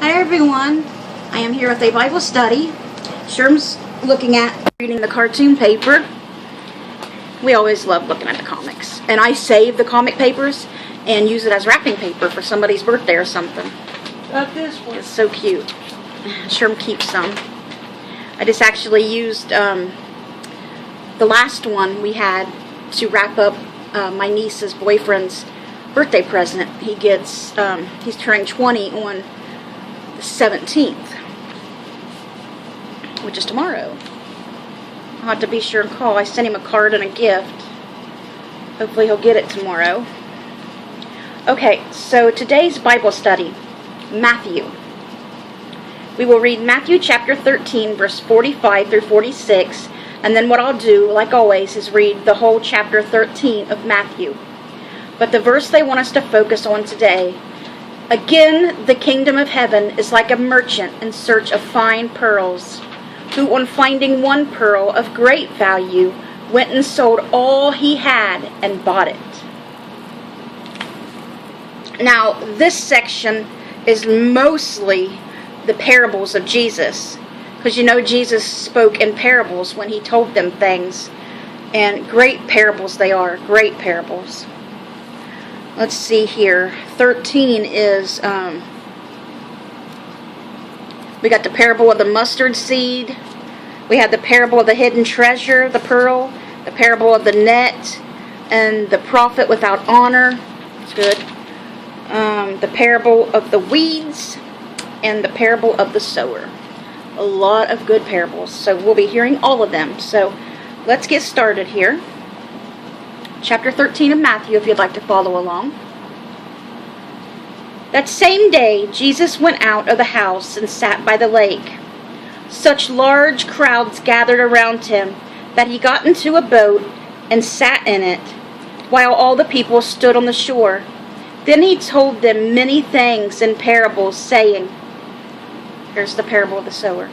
Hi everyone, I am here with a Bible study. Sherm's reading the cartoon paper. We always love looking at the comics. And I save the comic papers and use it as wrapping paper for somebody's birthday or something. Not this one. It's so cute. Sherm keeps some. I just actually used the last one we had to wrap up my niece's boyfriend's birthday present. He's turning 20 on the 17th, which is tomorrow. I'll have to be sure and call. I sent him a card and a gift. Hopefully he'll get it tomorrow. Okay, so today's Bible study, Matthew. We will read Matthew chapter 13, verse 45 through 46, and then what I'll do, like always, is read the whole chapter 13 of Matthew. But the verse they want us to focus on today, again, the kingdom of heaven is like a merchant in search of fine pearls, who on finding one pearl of great value, went and sold all he had and bought it. Now, this section is mostly the parables of Jesus, because you know Jesus spoke in parables when he told them things, and great parables they are, great parables. Let's see here. 13 is, we got the parable of the mustard seed. We had the parable of the hidden treasure, the pearl, the parable of the net, and the prophet without honor. It's good. The parable of the weeds, and the parable of the sower. A lot of good parables. So we'll be hearing all of them. So let's get started here. Chapter 13 of Matthew, if you'd like to follow along. That same day, Jesus went out of the house and sat by the lake. Such large crowds gathered around him that he got into a boat and sat in it, while all the people stood on the shore. Then he told them many things in parables, saying, here's the parable of the sower.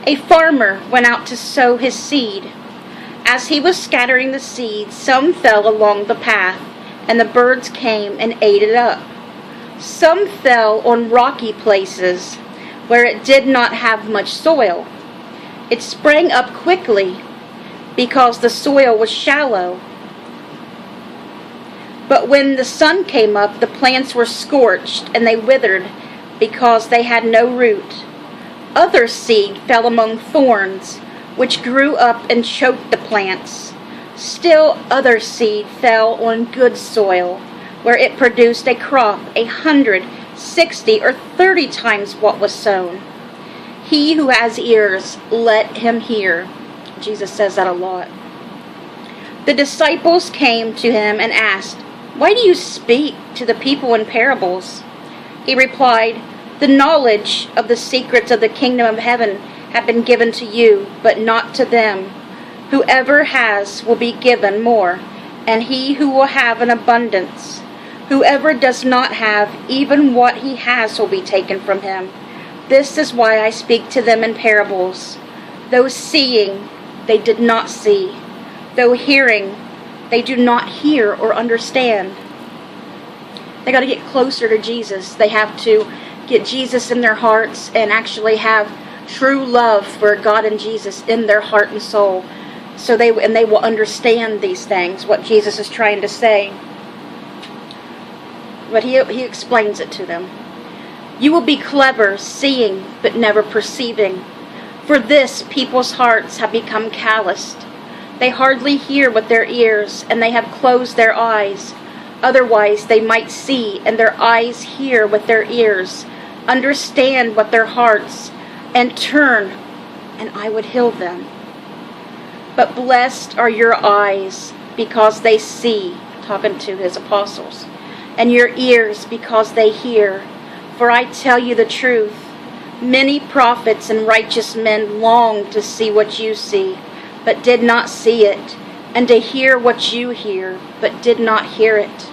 A farmer went out to sow his seed. As he was scattering the seed, some fell along the path, and the birds came and ate it up. Some fell on rocky places, where it did not have much soil. It sprang up quickly, because the soil was shallow. But when the sun came up, the plants were scorched, and they withered, because they had no root. Other seed fell among thorns, which grew up and choked the plants. Still other seed fell on good soil, where it produced a crop 100, 60, or 30 times what was sown. He who has ears, let him hear. Jesus says that a lot. The disciples came to him and asked, "Why do you speak to the people in parables?" He replied, "The knowledge of the secrets of the kingdom of heaven have been given to you, but not to them. Whoever has will be given more, and he who will have an abundance. Whoever does not have, even what he has will be taken from him. This is why I speak to them in parables. Though seeing, they did not see. Though hearing, they do not hear or understand." They got to get closer to Jesus. They have to get Jesus in their hearts and actually have true love for God and Jesus in their heart and soul. So they will understand these things, what Jesus is trying to say. But he explains it to them. "You will be clever, seeing but never perceiving. For this, people's hearts have become calloused. They hardly hear with their ears, and they have closed their eyes. Otherwise they might see, and their eyes hear with their ears, understand with their hearts, and turn, and I would heal them. But blessed are your eyes, because they see," talking to his apostles, "and your ears, because they hear. For I tell you the truth, many prophets and righteous men longed to see what you see, but did not see it, and to hear what you hear, but did not hear it.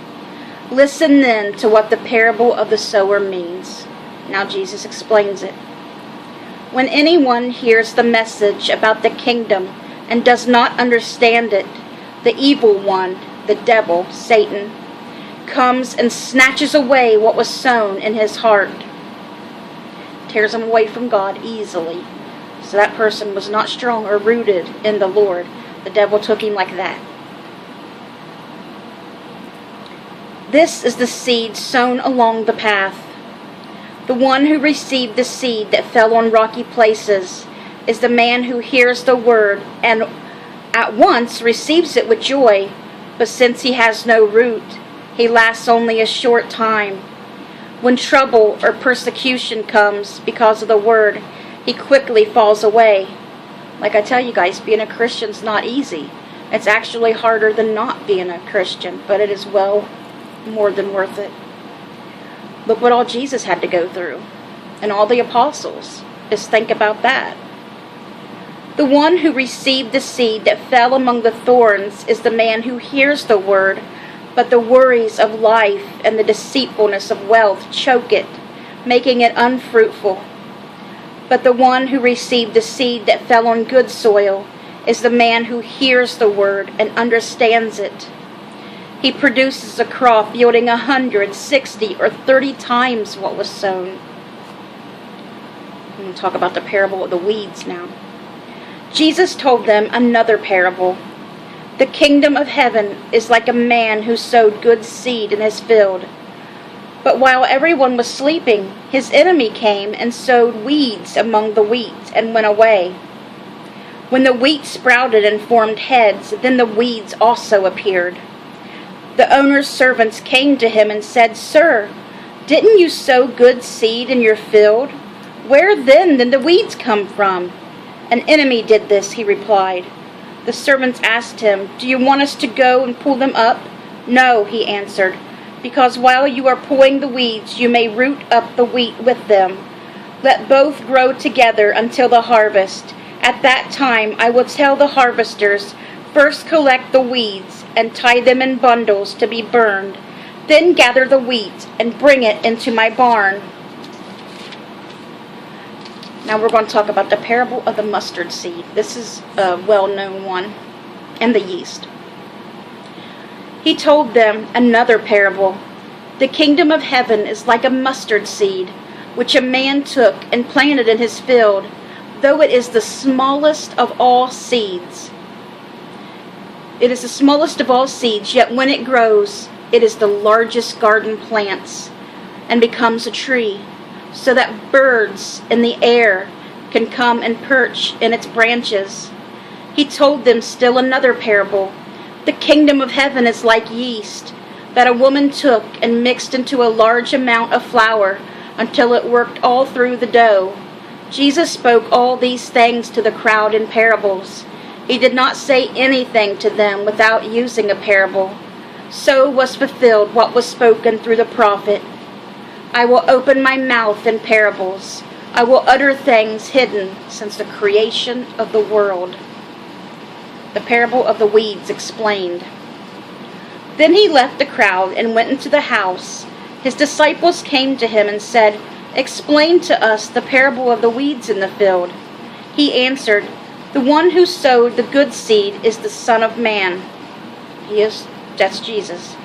Listen then to what the parable of the sower means." Now Jesus explains it. "When anyone hears the message about the kingdom and does not understand it, the evil one, the devil, Satan, comes and snatches away what was sown in his heart. tears them away from God easily. So that person was not strong or rooted in the Lord. The devil took him like that. This is the seed sown along the path. The one who received the seed that fell on rocky places is the man who hears the word and at once receives it with joy, but since he has no root, he lasts only a short time. When trouble or persecution comes because of the word, he quickly falls away. Like I tell you guys, being a Christian's not easy. It's actually harder than not being a Christian, but it is well more than worth it. Look what all Jesus had to go through, and all the apostles. Just think about that. The one who received the seed that fell among the thorns is the man who hears the word, but the worries of life and the deceitfulness of wealth choke it, making it unfruitful. But the one who received the seed that fell on good soil is the man who hears the word and understands it. He produces a crop yielding 100, 60, or 30 times what was sown. I'm going to talk about the parable of the weeds now. Jesus told them another parable. The kingdom of heaven is like a man who sowed good seed in his field. But while everyone was sleeping, his enemy came and sowed weeds among the wheat and went away. When the wheat sprouted and formed heads, then the weeds also appeared. The owner's servants came to him and said, "Sir, didn't you sow good seed in your field? Where then did the weeds come from?" "An enemy did this," he replied. The servants asked him, "Do you want us to go and pull them up?" "No," he answered, "because while you are pulling the weeds, you may root up the wheat with them. Let both grow together until the harvest. At that time I will tell the harvesters, first collect the weeds and tie them in bundles to be burned. Then gather the wheat and bring it into my barn." Now we're going to talk about the parable of the mustard seed. This is a well-known one, and the yeast. He told them another parable. The kingdom of heaven is like a mustard seed, which a man took and planted in his field, though it is the smallest of all seeds. It is the smallest of all seeds, yet when it grows, it is the largest garden plants and becomes a tree, so that birds in the air can come and perch in its branches. He told them still another parable. The kingdom of heaven is like yeast that a woman took and mixed into a large amount of flour until it worked all through the dough. Jesus spoke all these things to the crowd in parables. He did not say anything to them without using a parable. So was fulfilled what was spoken through the prophet. "I will open my mouth in parables. I will utter things hidden since the creation of the world." The parable of the weeds explained. Then he left the crowd and went into the house. His disciples came to him and said, "Explain to us the parable of the weeds in the field." He answered, "The one who sowed the good seed is the Son of Man." That's Jesus.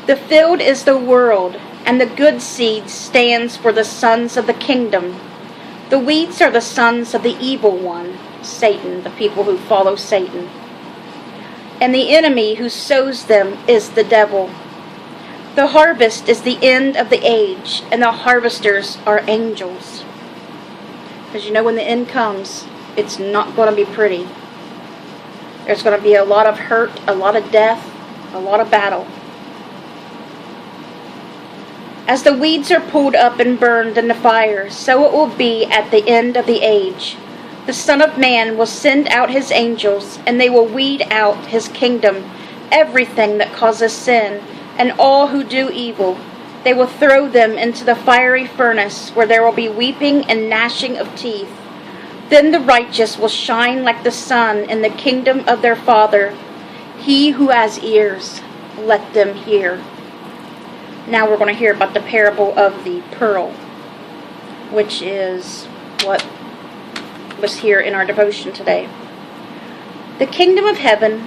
"The field is the world, and the good seed stands for the sons of the kingdom. The weeds are the sons of the evil one, Satan, the people who follow Satan. And the enemy who sows them is the devil. The harvest is the end of the age, and the harvesters are angels." Because you know when the end comes, it's not going to be pretty. There's going to be a lot of hurt, a lot of death, a lot of battle. As the weeds are pulled up and burned in the fire, so it will be at the end of the age. The Son of Man will send out his angels, and they will weed out his kingdom, everything that causes sin, and all who do evil. They will throw them into the fiery furnace, where there will be weeping and gnashing of teeth. Then the righteous will shine like the sun in the kingdom of their Father. He who has ears, let them hear. Now we're going to hear about the parable of the pearl, which is what was here in our devotion today. The kingdom of heaven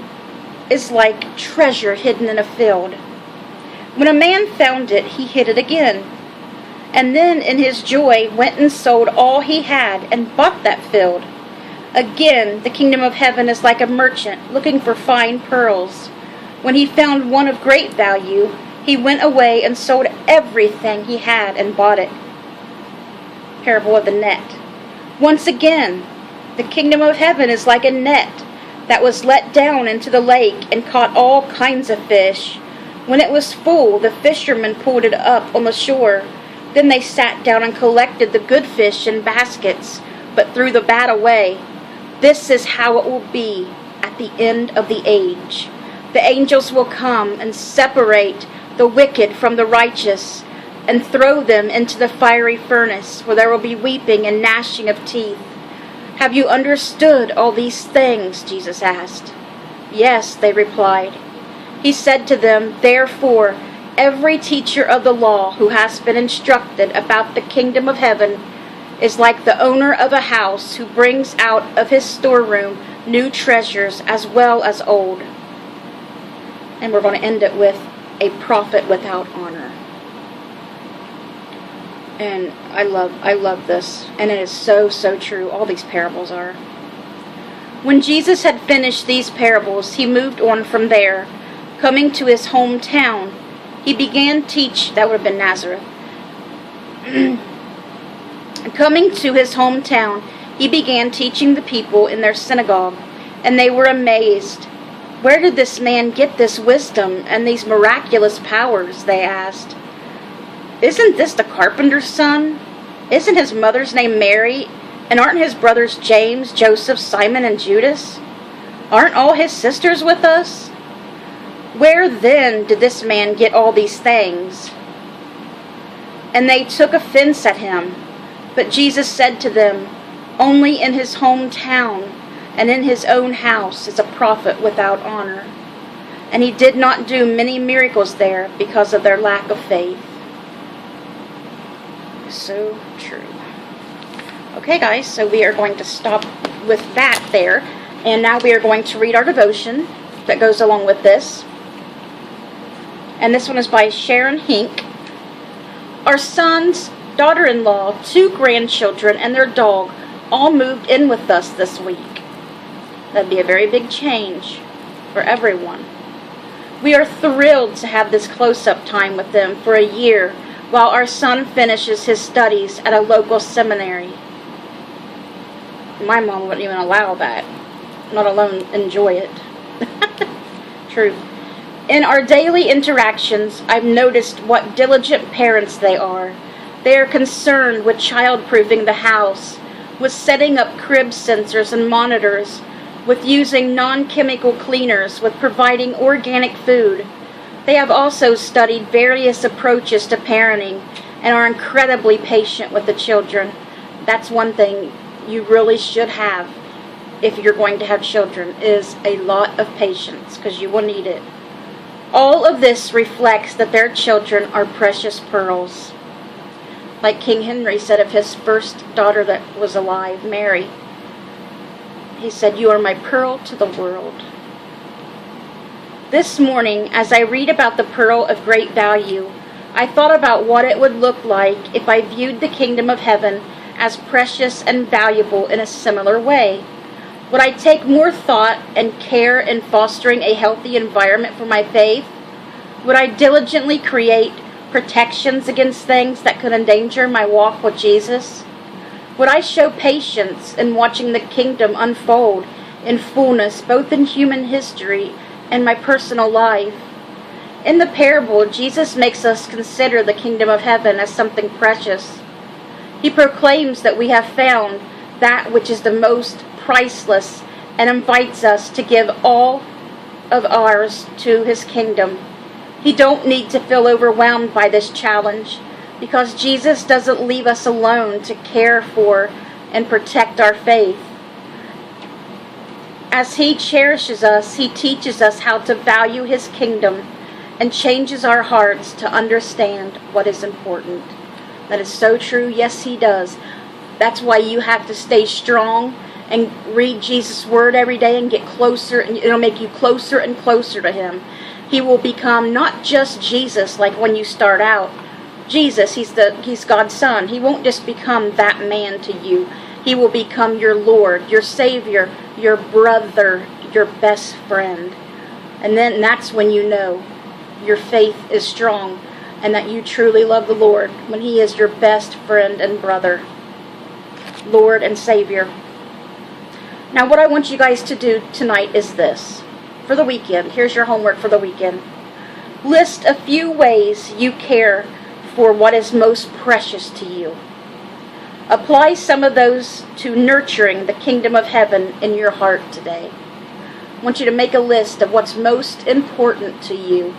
is like treasure hidden in a field. When a man found it, he hid it again. and then in his joy went and sold all he had and bought that field. Again, the kingdom of heaven is like a merchant looking for fine pearls. When he found one of great value, he went away and sold everything he had and bought it. Parable of the net. Once again, the kingdom of heaven is like a net that was let down into the lake and caught all kinds of fish. When it was full, the fishermen pulled it up on the shore. Then they sat down and collected the good fish in baskets, but threw the bad away. This is how it will be at the end of the age. The angels will come and separate the wicked from the righteous and throw them into the fiery furnace, where there will be weeping and gnashing of teeth. Have you understood all these things? Jesus asked. Yes, they replied. He said to them, therefore, every teacher of the law who has been instructed about the kingdom of heaven is like the owner of a house who brings out of his storeroom new treasures as well as old. And we're going to end it with a prophet without honor. And I love this. And it is so true. All these parables are. When Jesus had finished these parables, he moved on from there. Coming to his hometown, he began teach. That would have been Nazareth. Coming to his hometown, he began teaching the people in their synagogue, and they were amazed. Where did this man get this wisdom and these miraculous powers? They asked. Isn't this the carpenter's son? Isn't his mother's name Mary? And aren't his brothers James, Joseph, Simon, and Judas? Aren't all his sisters with us? Where then did this man get all these things? And they took offense at him. But Jesus said to them, only in his hometown and in his own house is a prophet without honor. And he did not do many miracles there because of their lack of faith. So true. Okay, guys, so we are going to stop with that there. And now we are going to read our devotion that goes along with this. And this one is by Sharon Hink. Our son's daughter-in-law, 2 grandchildren, and their dog all moved in with us this week. That'd be a very big change for everyone. We are thrilled to have this close-up time with them for a year while our son finishes his studies at a local seminary. My mom wouldn't even allow that, not alone enjoy it. True. In our daily interactions, I've noticed what diligent parents they are. They are concerned with child-proofing the house, with setting up crib sensors and monitors, with using non-chemical cleaners, with providing organic food. They have also studied various approaches to parenting and are incredibly patient with the children. That's one thing you really should have if you're going to have children, is a lot of patience, because you will need it. All of this reflects that their children are precious pearls. Like King Henry said of his first daughter that was alive, Mary. He said, "You are my pearl to the world." This morning, as I read about the pearl of great value, I thought about what it would look like if I viewed the kingdom of heaven as precious and valuable in a similar way. Would I take more thought and care in fostering a healthy environment for my faith? Would I diligently create protections against things that could endanger my walk with Jesus? Would I show patience in watching the kingdom unfold in fullness, both in human history and my personal life? In the parable, Jesus makes us consider the kingdom of heaven as something precious. He proclaims that we have found that which is the most priceless and invites us to give all of ours to his kingdom. You don't need to feel overwhelmed by this challenge, because Jesus doesn't leave us alone to care for and protect our faith. As he cherishes us, he teaches us how to value his kingdom and changes our hearts to understand what is important. That is so true. Yes, he does. That's why you have to stay strong and read Jesus' word every day and get closer, and it'll make you closer and closer to him. He will become not just Jesus like when you start out, Jesus, he's God's Son. He won't just become that man to you. He will become your Lord, your Savior, your brother, your best friend. And then that's when you know your faith is strong and that you truly love the Lord, when He is your best friend and brother, Lord and Savior. Now what I want you guys to do tonight is this. For the weekend, here's your homework for the weekend. List a few ways you care for what is most precious to you. Apply some of those to nurturing the kingdom of heaven in your heart today. I want you to make a list of what's most important to you,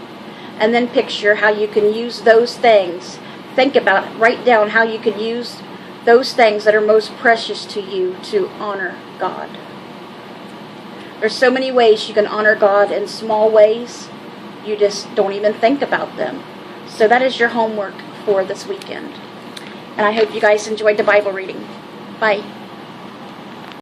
and then picture how you can use those things. Think about it. Write down how you can use those things that are most precious to you to honor God. There's so many ways you can honor God in small ways. You just don't even think about them. So that is your homework for this weekend. And I hope you guys enjoyed the Bible reading. Bye.